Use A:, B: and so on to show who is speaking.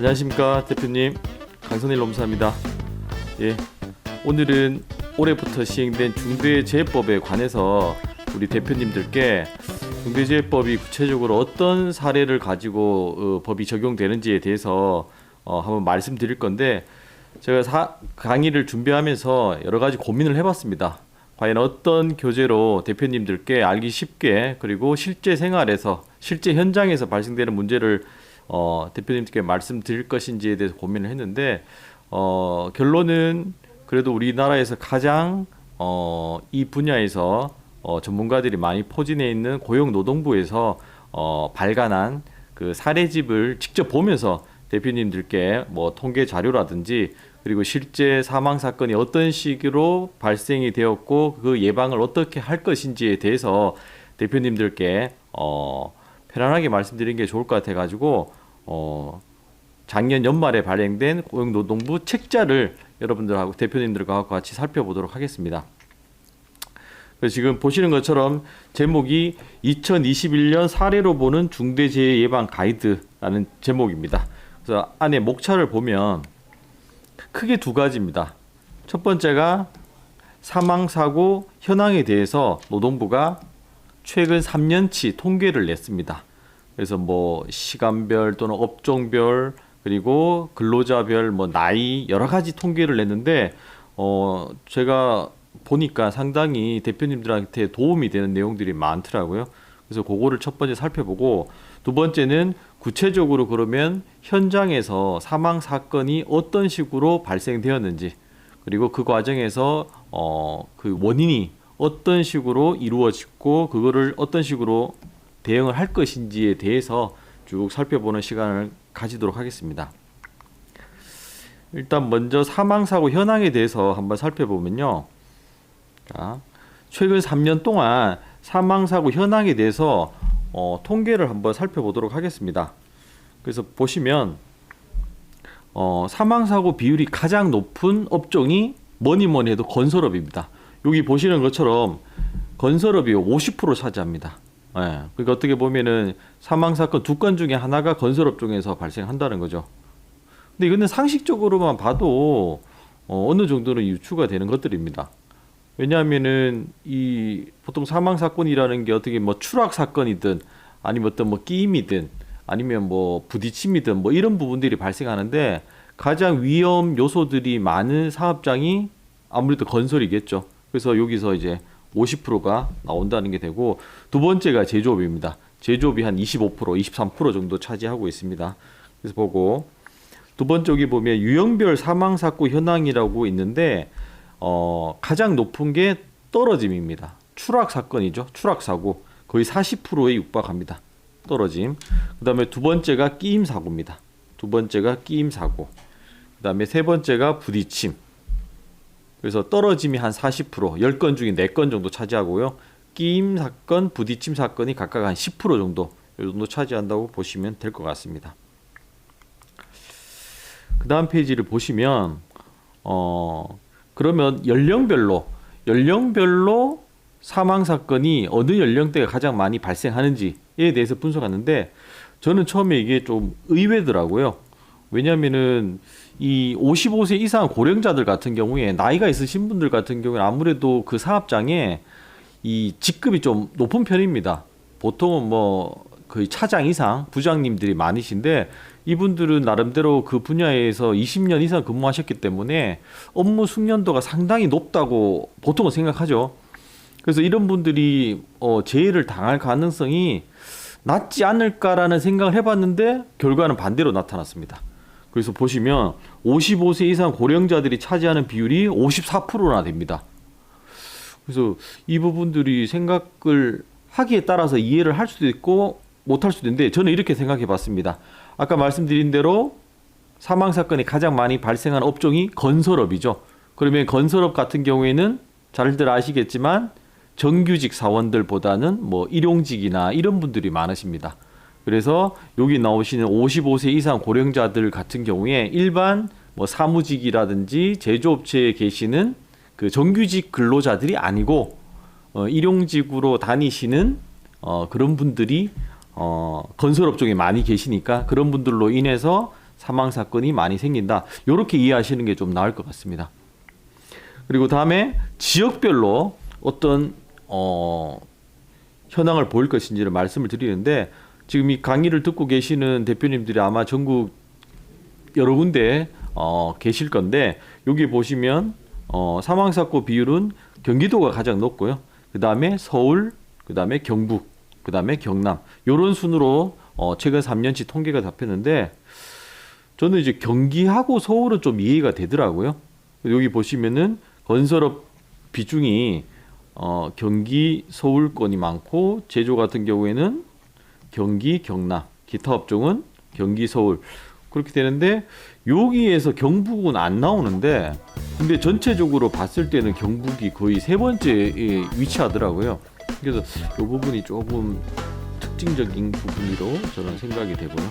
A: 안녕하십니까 대표님, 강선일 노무사입니다. 예, 오늘은 올해부터 시행된 중대재해법에 관해서 우리 대표님들께 중대재해법이 구체적으로 어떤 사례를 가지고 법이 적용되는지에 대해서 한번 말씀드릴 건데, 제가 강의를 준비하면서 여러 가지 고민을 해봤습니다. 과연 어떤 교재로 대표님들께 알기 쉽게, 그리고 실제 생활에서, 실제 현장에서 발생되는 문제를 대표님께 말씀드릴 것인지에 대해서 고민을 했는데, 결론은 그래도 우리나라에서 가장 이 분야에서 전문가들이 많이 포진해 있는 고용노동부에서 발간한 그 사례집을 직접 보면서 대표님들께 뭐 통계 자료라든지, 그리고 실제 사망 사건이 어떤 식으로 발생이 되었고 그 예방을 어떻게 할 것인지에 대해서 대표님들께 편안하게 말씀드리는 게 좋을 것 같아 가지고 작년 연말에 발행된 고용노동부 책자를 여러분들하고 대표님들과 같이 살펴보도록 하겠습니다. 그래서 지금 보시는 것처럼 제목이 2021년 사례로 보는 중대재해 예방 가이드라는 제목입니다. 그래서 안에 목차를 보면 크게 두 가지입니다. 첫 번째가 사망사고 현황에 대해서 노동부가 최근 3년치 통계를 냈습니다. 그래서 뭐 시간별 또는 업종별, 그리고 근로자별, 뭐 나이, 여러 가지 통계를 냈는데 제가 보니까 상당히 대표님들한테 도움이 되는 내용들이 많더라고요. 그래서 그거를 첫 번째 살펴보고, 두 번째는 구체적으로 그러면 현장에서 사망 사건이 어떤 식으로 발생되었는지, 그리고 그 과정에서 그 원인이 어떤 식으로 이루어지고 그거를 어떤 식으로 대응을 할 것인지에 대해서 쭉 살펴보는 시간을 가지도록 하겠습니다. 일단 먼저 사망사고 현황에 대해서 한번 살펴보면요. 자, 최근 3년 동안 사망사고 현황에 대해서 통계를 한번 살펴보도록 하겠습니다. 그래서 보시면 사망사고 비율이 가장 높은 업종이 뭐니 해도 건설업입니다. 여기 보시는 것처럼 건설업이 50% 차지합니다. 예, 그러니까 어떻게 보면은 사망사건 2건 중에 하나가 건설업 중에서 발생한다는 거죠. 근데 이거는 상식적으로만 봐도 어느 정도는 유추가 되는 것들입니다. 왜냐하면은 이 보통 사망사건이라는 게 어떻게 뭐 추락사건이든 아니면 어떤 뭐 끼임이든 아니면 뭐 부딪힘이든 뭐 이런 부분들이 발생하는데, 가장 위험 요소들이 많은 사업장이 아무래도 건설이겠죠. 그래서 여기서 이제 50%가 나온다는 게 되고, 두 번째가 제조업입니다. 제조업이 한 25%, 23% 정도 차지하고 있습니다. 그래서 보고, 두 번째 여기 보면 유형별 사망사고 현황이라고 있는데 가장 높은 게 떨어짐입니다. 추락사건이죠. 추락사고 거의 40%에 육박합니다. 떨어짐. 그 다음에 두 번째가 끼임사고입니다. 두 번째가 끼임사고. 그 다음에 세 번째가 부딪힘. 그래서 떨어짐이 한 40%, 10건 중에 4건 정도 차지하고요. 끼임 사건, 부딪힘 사건이 각각 한 10% 정도, 이 정도 차지한다고 보시면 될 것 같습니다. 그 다음 페이지를 보시면 그러면 연령별로 사망 사건이 어느 연령대가 가장 많이 발생하는지에 대해서 분석하는데, 저는 처음에 이게 좀 의외더라고요. 왜냐하면은 이 55세 이상 고령자들 같은 경우에, 나이가 있으신 분들 같은 경우에 아무래도 그 사업장에 이 직급이 좀 높은 편입니다. 보통은 뭐 거의 차장 이상 부장님들이 많으신데, 이분들은 나름대로 그 분야에서 20년 이상 근무하셨기 때문에 업무 숙련도가 상당히 높다고 보통은 생각하죠. 그래서 이런 분들이 재해를 당할 가능성이 낮지 않을까라는 생각을 해봤는데 결과는 반대로 나타났습니다. 그래서 보시면 55세 이상 고령자들이 차지하는 비율이 54%나 됩니다. 그래서 이 부분들이 생각을 하기에 따라서 이해를 할 수도 있고 못할 수도 있는데, 저는 이렇게 생각해 봤습니다. 아까 말씀드린 대로 사망사건이 가장 많이 발생하는 업종이 건설업이죠. 그러면 건설업 같은 경우에는 잘들 아시겠지만 정규직 사원들보다는 뭐 일용직이나 이런 분들이 많으십니다. 그래서 여기 나오시는 55세 이상 고령자들 같은 경우에 일반 뭐 사무직이라든지 제조업체에 계시는 그 정규직 근로자들이 아니고 일용직으로 다니시는 그런 분들이 건설업 쪽에 많이 계시니까, 그런 분들로 인해서 사망 사건이 많이 생긴다. 이렇게 이해하시는 게 좀 나을 것 같습니다. 그리고 다음에 지역별로 어떤 현황을 보일 것인지를 말씀을 드리는데, 지금 이 강의를 듣고 계시는 대표님들이 아마 전국 여러 군데 계실 건데, 여기 보시면 사망 사고 비율은 경기도가 가장 높고요. 그 다음에 서울, 그 다음에 경북, 그 다음에 경남, 이런 순으로 최근 3년치 통계가 잡혔는데, 저는 이제 경기하고 서울은 좀 이해가 되더라고요. 여기 보시면은 건설업 비중이 경기 서울권이 많고, 제조 같은 경우에는 경기 경남, 기타 업종은 경기 서울, 그렇게 되는데, 여기에서 경북은 안 나오는데, 근데 전체적으로 봤을 때는 경북이 거의 세 번째에 위치하더라고요. 그래서 이 부분이 조금 특징적인 부분으로 저는 생각이 되고요.